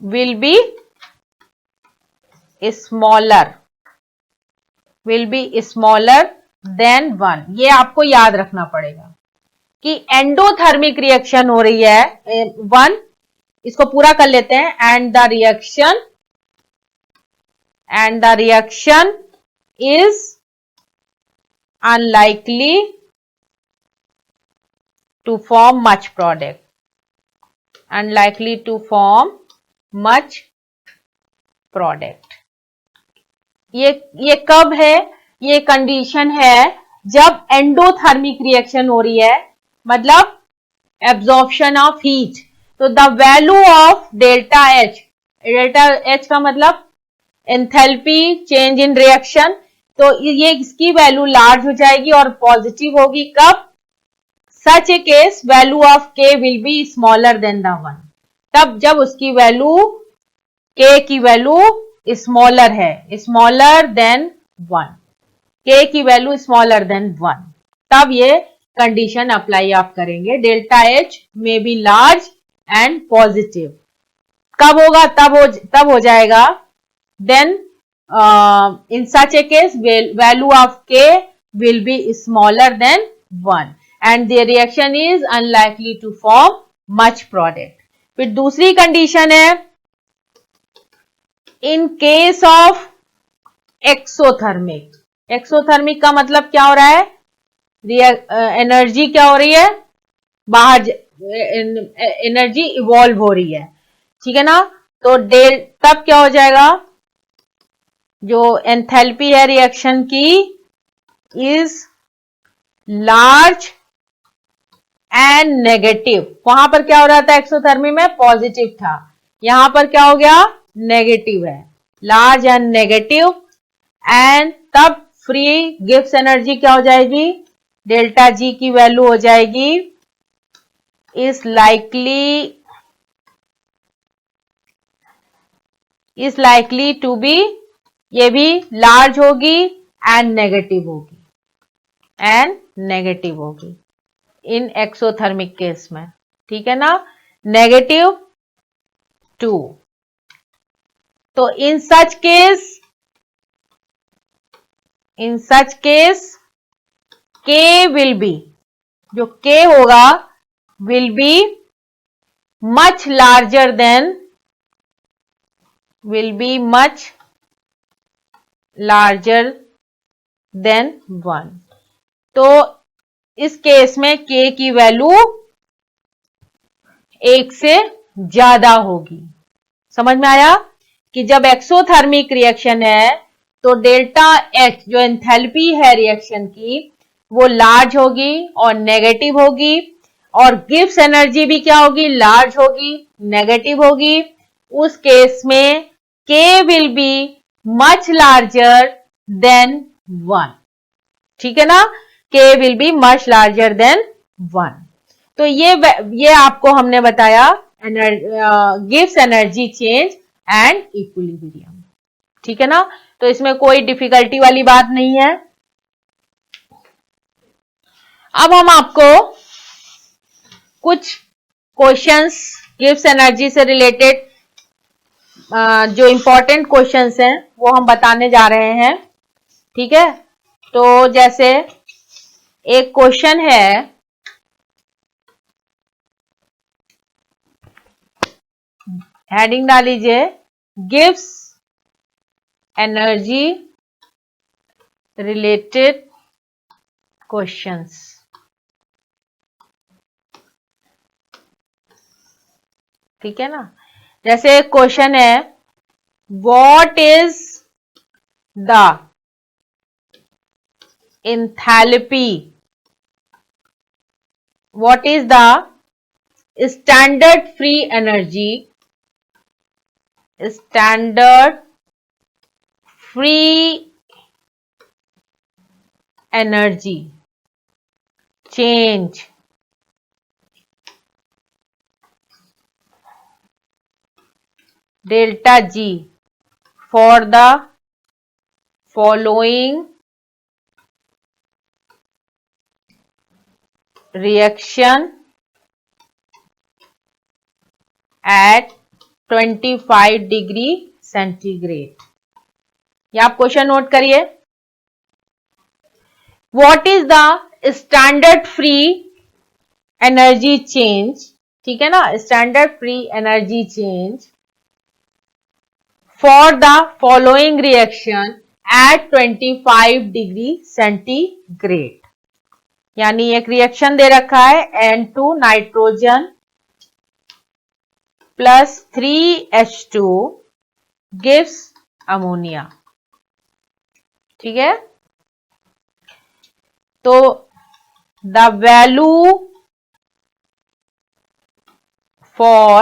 will be smaller than 1. ये आपको याद रखना पड़ेगा कि एंडोथर्मिक रिएक्शन हो रही है 1. इसको पूरा कर लेते हैं. And the reaction is unlikely to form much product. Unlikely to form much product. ये कब है, ये कंडीशन है जब एंडोथर्मिक रिएक्शन हो रही है, मतलब एब्जॉर्प्शन ऑफ हीट. तो the value of delta H का मतलब एंथैल्पी चेंज इन रिएक्शन. तो ये इसकी वैल्यू लार्ज हो जाएगी और पॉजिटिव होगी. कब, such a case value of K will be smaller than the 1. तब जब उसकी वैल्यू K की वैल्यू स्मॉलर है, स्मॉलर देन 1, K की वैल्यू स्मॉलर देन 1, तब ये कंडीशन अप्लाई आप करेंगे. Delta H may be large and positive. कब होगा, तब हो जाएगा then in such a case value of K will be smaller than 1 and the reaction is unlikely to form much product. फिर दूसरी कंडीशन है in case of exothermic. Exothermic का मतलब क्या हो रहा है, एनर्जी क्या हो रही है, बाहर एनर्जी इवॉल्व हो रही है. ठीक है ना. तो तब क्या हो जाएगा, जो एंथैल्पी है रिएक्शन की इज लार्ज एंड नेगेटिव. वहां पर क्या हो रहा था, एक्सोथर्मी में पॉजिटिव था, यहां पर क्या हो गया, नेगेटिव है. Large and negative. एंड तब फ्री गिव्स एनर्जी क्या हो जाएगी, डेल्टा G की वैल्यू हो जाएगी इज लाइकली टू बी, ये भी लार्ज होगी एंड नेगेटिव होगी इन एक्सोथर्मिक केस में. ठीक है ना. -2. तो in such case K will be, जो K होगा will be much larger than, than 1। तो इस केस में K की वैल्यू 1 से ज्यादा होगी। समझ में आया कि जब एक्सोथर्मिक रिएक्शन है तो डेल्टा H जो एंथैल्पी है रिएक्शन की वो लार्ज होगी और नेगेटिव होगी, और गिब्स एनर्जी भी क्या होगी, लार्ज होगी, नेगेटिव होगी। उस केस में K will be much larger then 1। ठीक है ना, K will be much larger then 1। तो ये आपको हमने बताया gives energy change and equilibrium. ठीक है ना, तो इसमें कोई डिफिकल्टी वाली बात नहीं है। अब हम आपको कुछ क्वेश्चंस गिव्स एनर्जी से रिलेटेड जो इंपॉर्टेंट क्वेश्चंस हैं वो हम बताने जा रहे हैं। ठीक है, तो जैसे एक क्वेश्चन है, हेडिंग डाल लीजिए गिव्स एनर्जी रिलेटेड क्वेश्चंस। ठीक है ना, जैसे क्वेश्चन है what is the enthalpy, what is the standard free energy, standard free energy change delta G for the following reaction at 25 degree centigrade. ये आप क्वेश्चन नोट करिए। What is the standard free energy change, ठीक है ना, standard free energy change for the following reaction at 25 degree centigrade. यानी एक reaction दे रखा है N2 nitrogen plus 3H2 gives ammonia. ठीक है, तो the value for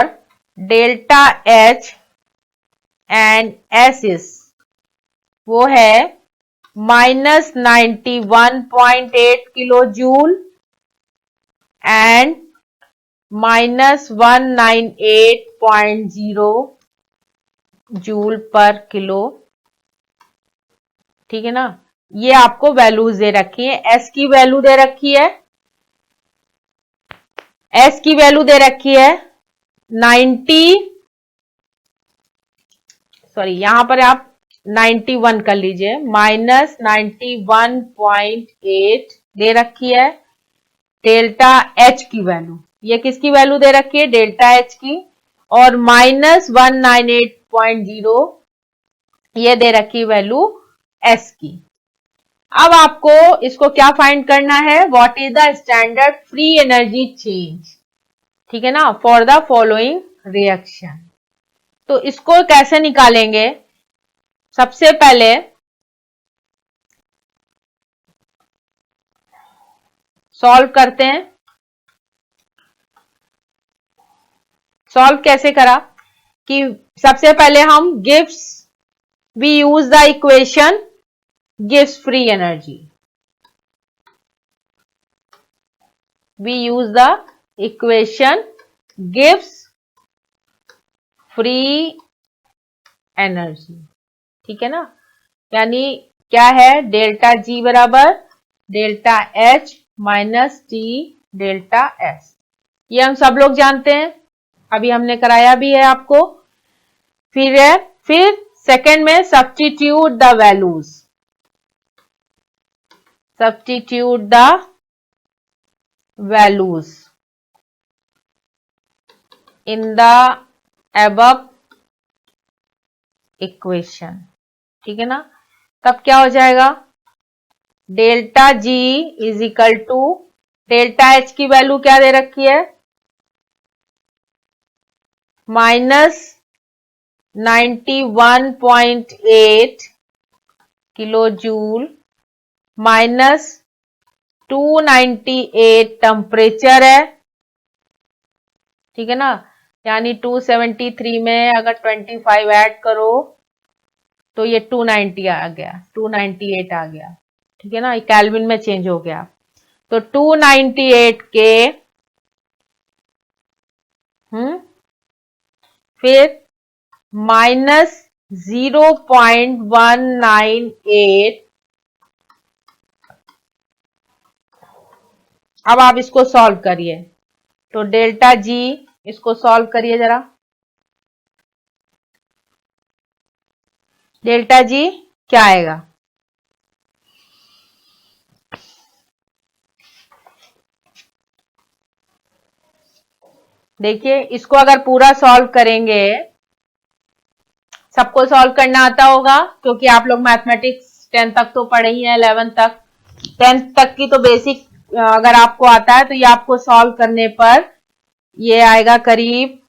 delta H and एसिस वो है -91.8 kilo joule and -198.0 joule per kilo. ठीक है ना, ये आपको वैल्यूज दे रखी है। एस की वैल्यू दे रखी है, एस की वैल्यू दे रखी है 90, यहां पर आप 91 कर लीजिए, -91.8 दे रखी है डेल्टा H की वैल्यू। ये किसकी वैल्यू दे रखी है, डेल्टा H की, और -198.0 ये दे रखी वैल्यू S की। अब आपको इसको क्या फाइंड करना है, what is the standard free energy change, ठीक है ना, फॉर द फॉलोइंग रिएक्शन। तो इसको कैसे निकालेंगे, सबसे पहले सॉल्व करते हैं। सॉल्व कैसे करा कि सबसे पहले हम gives, we use the equation gives free energy, we use the equation gives free energy. ठीक है ना, यानी क्या है, डेल्टा G बराबर delta H minus T delta S। ये हम सब लोग जानते हैं, अभी हमने कराया भी है आपको। फिर सेकंड में substitute the values, substitute the values in the above equation. ठीक है ना, तब क्या हो जाएगा, delta G is equal to, delta H की वैल्यू क्या दे रखी है, -91.8 किलो जूल, -298 टेम्परेचर है, ठीक है ना, यानी 273 में अगर 25 ऐड करो तो ये 290 आ गया, 298 आ गया, ठीक है ना, ये केल्विन में चेंज हो गया। तो 298 के फिर -0.198, अब आप इसको सॉल्व करिए, तो डेल्टा जी, इसको सॉल्व करिए जरा, डेल्टा जी क्या आएगा, देखिए इसको अगर पूरा सॉल्व करेंगे, सबको सॉल्व करना आता होगा क्योंकि आप लोग मैथमेटिक्स 10 तक तो पढ़े ही हैं, 11 तक, 10 तक की तो बेसिक अगर आपको आता है तो ये आपको सॉल्व करने पर ये आएगा करीब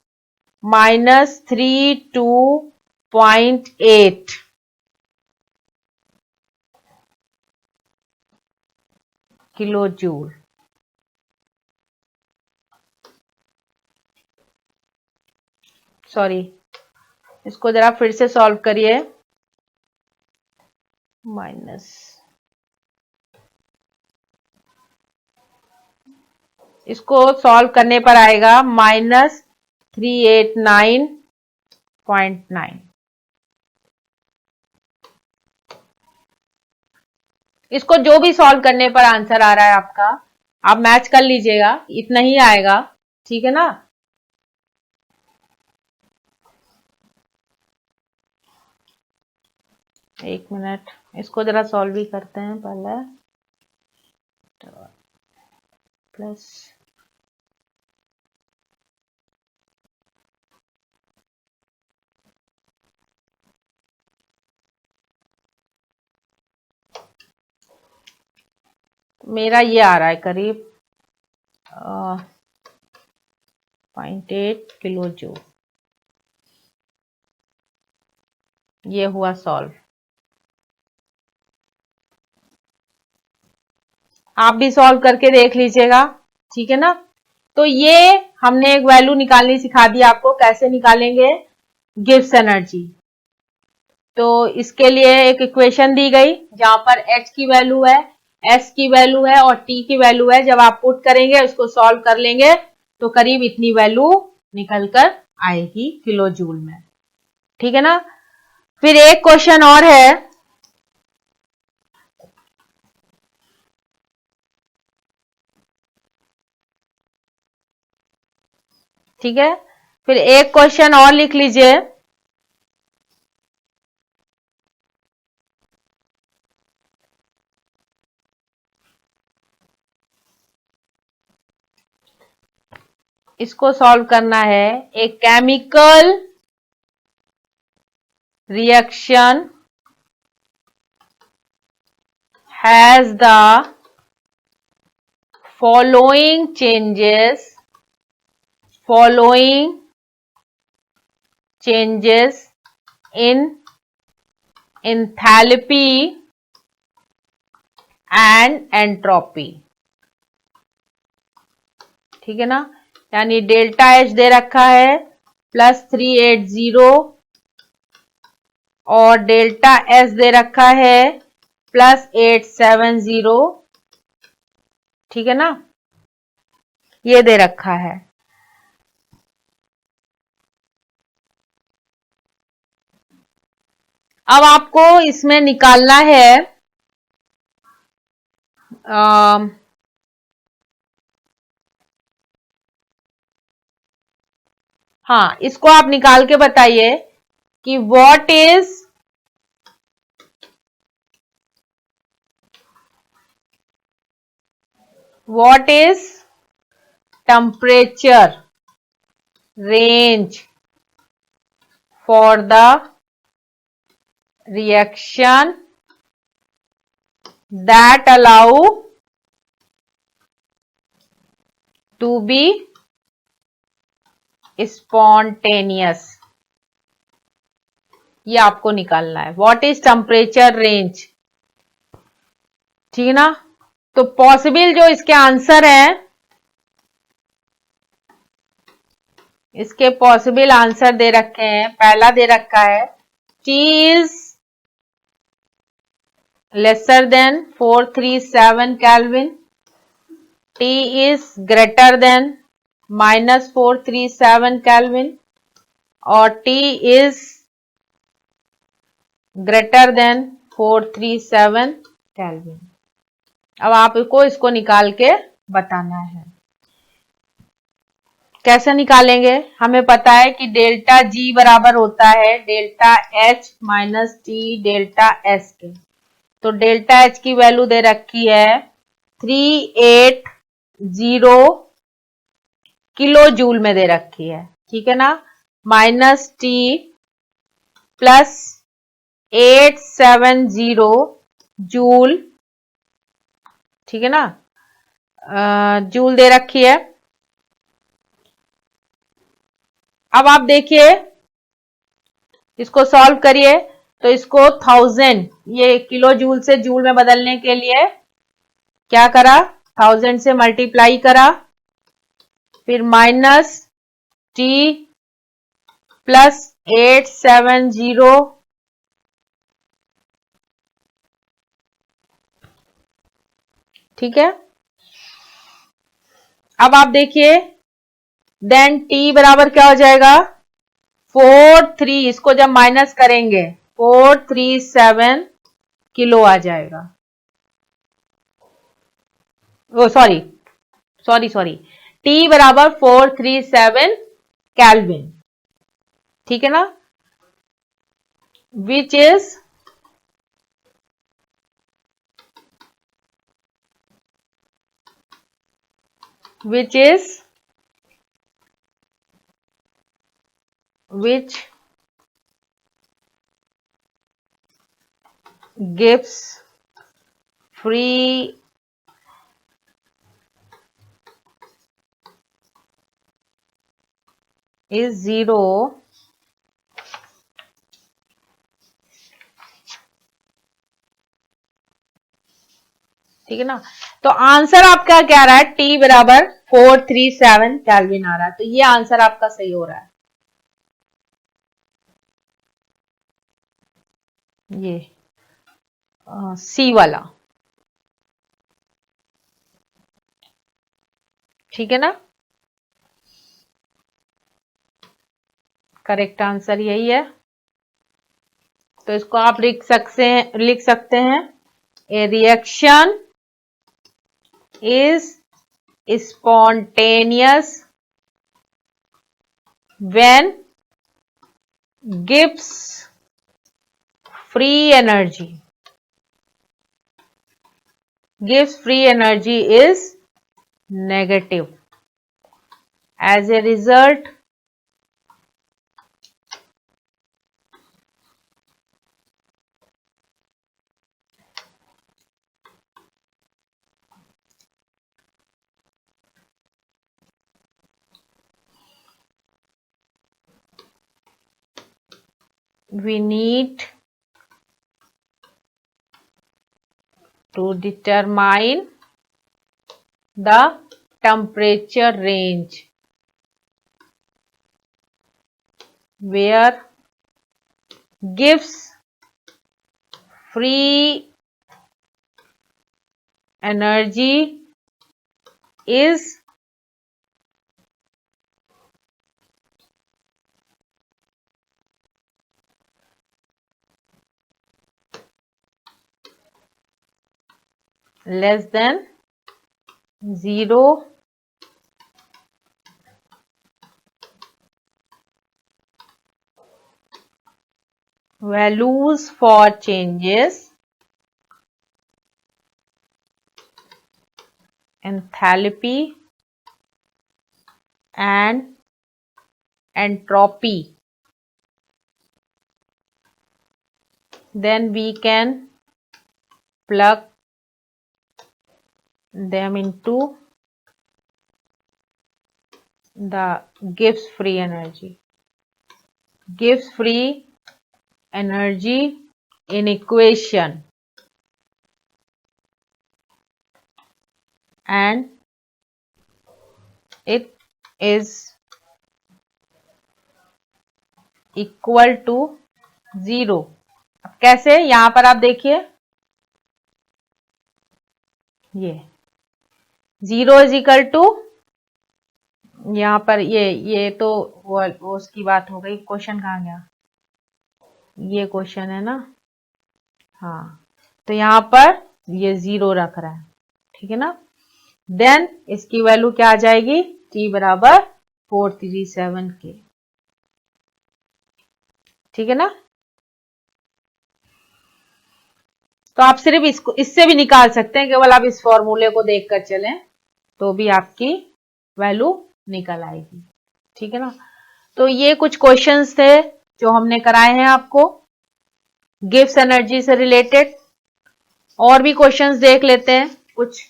-32.8 किलो जूल। सॉरी, इसको जरा फिर से सॉल्व करिए, माइनस, इसको सॉल्व करने पर आएगा -389.9। इसको जो भी सॉल्व करने पर आंसर आ रहा है आपका, आप मैच कर लीजिएगा, इतना ही आएगा, ठीक है ना। एक मिनट, इसको जरा सॉल्व भी करते हैं पहले, प्लस मेरा ये आ रहा है करीब 0.8 किलो जूल, ये हुआ सॉल्व। आप भी सॉल्व करके देख लीजिएगा, ठीक है ना। तो ये हमने एक वैल्यू निकालनी सिखा दी आपको, कैसे निकालेंगे, गिब्स एनर्जी। तो इसके लिए एक इक्वेशन दी गई जहां पर h की वैल्यू है, s की वैल्यू है और t की वैल्यू है, जब आप पुट करेंगे, उसको सॉल्व कर लेंगे तो करीब इतनी वैल्यू निकल कर आएगी किलो जूल में, ठीक है ना। फिर एक क्वेश्चन और है, ठीक है, फिर एक क्वेश्चन और लिख लीजिए, इसको सॉल्व करना है, एक chemical reaction has the following changes in enthalpy and entropy, ठीक है ना, यानी डेल्टा एच दे रखा है +380 और डेल्टा एस दे रखा है +870, ठीक है ना, ये दे रखा है। अब आपको इसमें निकालना है हाँ, इसको आप निकाल के बताइए कि what is temperature range for the reaction that allow to be spontaneous. ये आपको निकालना है. What is temperature range. ठीक है ना. तो पॉसिबल जो इसके आंसर है, इसके पॉसिबल आंसर दे रखे हैं. पहला दे रखा है T is lesser then 437 kelvin, T is greater than minus 437 Kelvin और T is greater than 437 Kelvin. अब आपको इसको निकाल के बताना है. कैसे निकालेंगे. हमें पता है कि डेल्टा G बराबर होता है delta H minus T delta S के. तो डेल्टा H की वैल्यू दे रखी है 380 किलो जूल में दे रखी है. ठीक है ना. Minus T plus 870 joule. ठीक है ना. जूल दे रखी है. अब आप देखिए इसको सॉल्व करिए. तो इसको 1000 ये किलो जूल से जूल में बदलने के लिए क्या करा, 1000 से मल्टीप्लाई करा, फिर माइनस T प्लस 870. ठीक है. अब आप देखिए देन T बराबर क्या हो जाएगा 43. इसको जब माइनस करेंगे 437 किलो आ जाएगा. ओ सॉरी T बराबर 437 केल्विन. ठीक है ना. Which is which gives free is 0 ठीक है ना. तो आंसर आपका क्या आ रहा है T बराबर 437 केल्विन आ रहा है. तो ये आंसर आपका सही हो रहा है. ये सी वाला. ठीक है ना. करेक्ट आंसर यही है. तो इसको आप लिख सकते हैं ए reaction is spontaneous when gives free energy is negative. As a result we need to determine the temperature range where gives free energy is less than 0. Values for changes enthalpy and entropy. Then we can plug them into the Gibbs free energy. Gibbs free energy in equation, and it is equal to 0. अब कैसे, यहां पर आप देखिए, ये 0 is equal to, यहां पर ये तो वो उसकी बात हो गई। क्वेश्चन कहाँ गया, ये क्वेश्चन है ना, हाँ, तो यहां पर ये 0 रख रहा है, ठीक है ना। देन इसकी वैल्यू क्या आ जाएगी, t बराबर 437 के, ठीक है ना। तो आप सिर्फ इसको इससे भी निकाल सकते हैं, केवल आप इस फॉर्मूले को देखकर चलें तो भी आपकी वैल्यू निकल आएगी, ठीक है ना। तो ये कुछ क्वेश्चंस थे जो हमने कराए हैं आपको गिब्स एनर्जी से रिलेटेड। और भी क्वेश्चंस देख लेते हैं कुछ।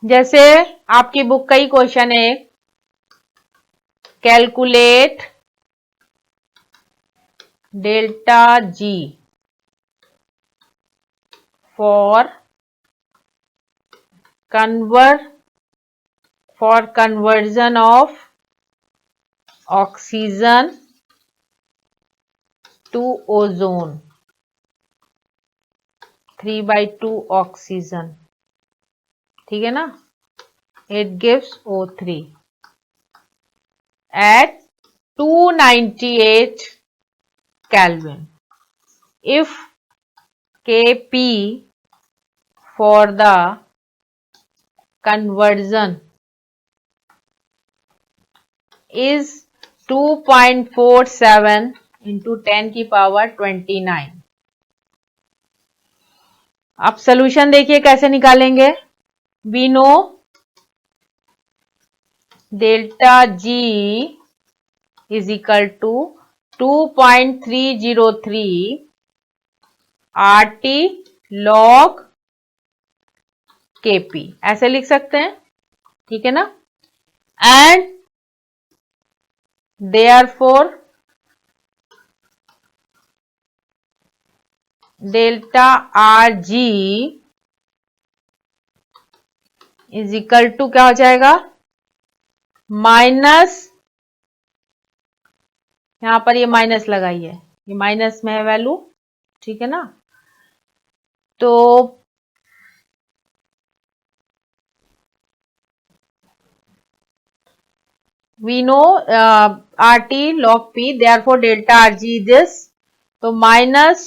जैसे आपकी बुक का ही क्वेश्चन है, calculate delta G for conversion of oxygen to ozone, 3/2 oxygen, ठीक है ना। It gives O3 at 298 Kelvin. If Kp for the conversion is 2.47 into 10 की पावर 29। अब सोल्यूशन देखिए कैसे निकालेंगे। We know delta G is equal to 2.303 RT log Kp, ऐसे लिख सकते हैं, ठीक है ना। And therefore delta Rg is equal to क्या हो जाएगा, माइनस, यहां पर ये माइनस लगाइए, ये माइनस में है वैल्यू, ठीक है ना। तो we know RT log P, therefore delta Rg this, तो माइनस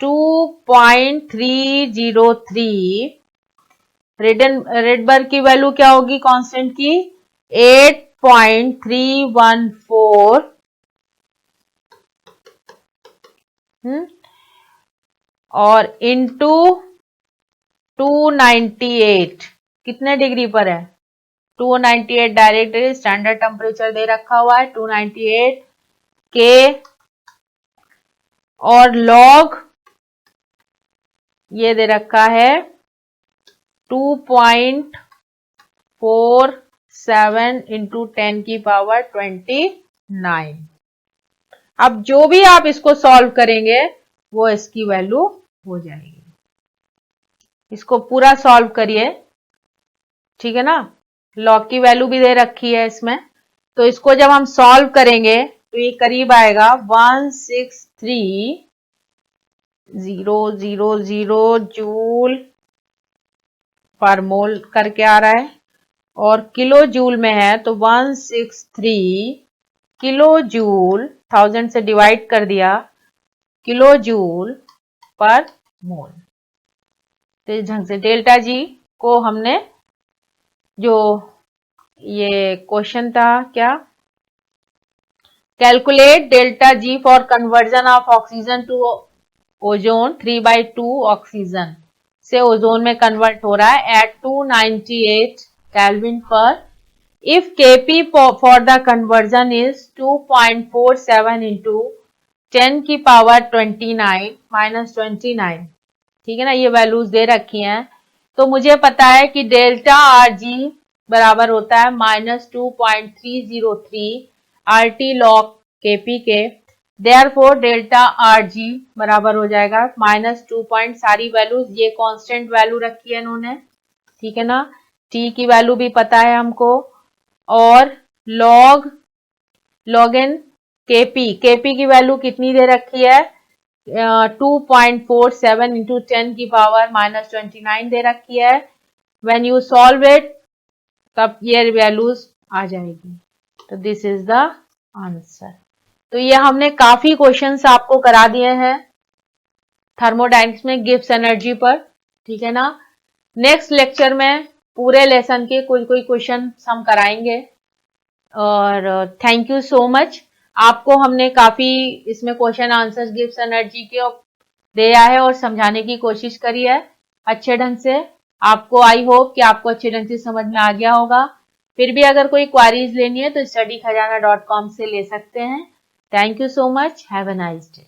2.303, रेडबर्ग की वैल्यू क्या होगी कांस्टेंट की, 8.314, और इंटू 298, कितने डिग्री पर है, 298 डायरेक्ट स्टैंडर्ड टेम्परेचर दे रखा हुआ है 298 के, और लॉग ये दे रखा है 2.47 इंटू 10 की पावर 29। अब जो भी आप इसको सॉल्व करेंगे वो इसकी वैल्यू हो जाएगी। इसको पूरा सॉल्व करिए, ठीक है ना। लॉग की वैल्यू भी दे रखी है इसमें, तो इसको जब हम सॉल्व करेंगे तो ये करीब आएगा 163,000 जूल पर मोल करके आ रहा है, और किलो जूल में है तो 163 किलो जूल, 1000 से डिवाइड कर दिया, किलो जूल पर मोल। तो इस ढंग से डेल्टा जी को हमने, जो ये क्वेश्चन था क्या, calculate delta G for conversion of oxygen to ozone 3/2 oxygen, से ओजोन में कन्वर्ट हो रहा है एट 298 केल्विन पर। If Kp for the conversion is 2.47 into 10 की पावर 29 माइनस 29, ठीक है ना, ये वैल्यूज दे रखी हैं। तो मुझे पता है कि डेल्टा Rg बराबर होता है -2.303 RT log Kp के। देयरफॉर डेल्टा Rg बराबर हो जाएगा -2 सारी वैल्यूज, ये कांस्टेंट वैल्यू रखी है इन्होंने, ठीक है ना। T की वैल्यू भी पता है हमको, और log n Kp की वैल्यू कितनी दे रखी है 2.47 इंटू 10 की पावर -29 दे रखी है। व्हेन यू सॉल्व इट तब ये वैल्यूज आ जाएगी। तो दिस इज द आंसर। तो ये हमने काफी क्वेश्चंस आपको करा दिए हैं थर्मोडायनेमिक्स में गिब्स एनर्जी पर, ठीक है ना। नेक्स्ट लेक्चर में पूरे लेसन के कोई क्वेश्चन हम कराएंगे। और थैंक यू सो मच। आपको हमने काफी इसमें क्वेश्चन आंसर्स गिब्स एनर्जी के दिया है और समझाने की कोशिश करी है अच्छे ढंग से। आपको आई होप कि आपको अच्छे ढंग से समझ में आ गया होगा। फिर भी अगर कोई क्वारीज लेनी है तो studykhazana.com से ले सकते हैं। Thank you so much. Have a nice day.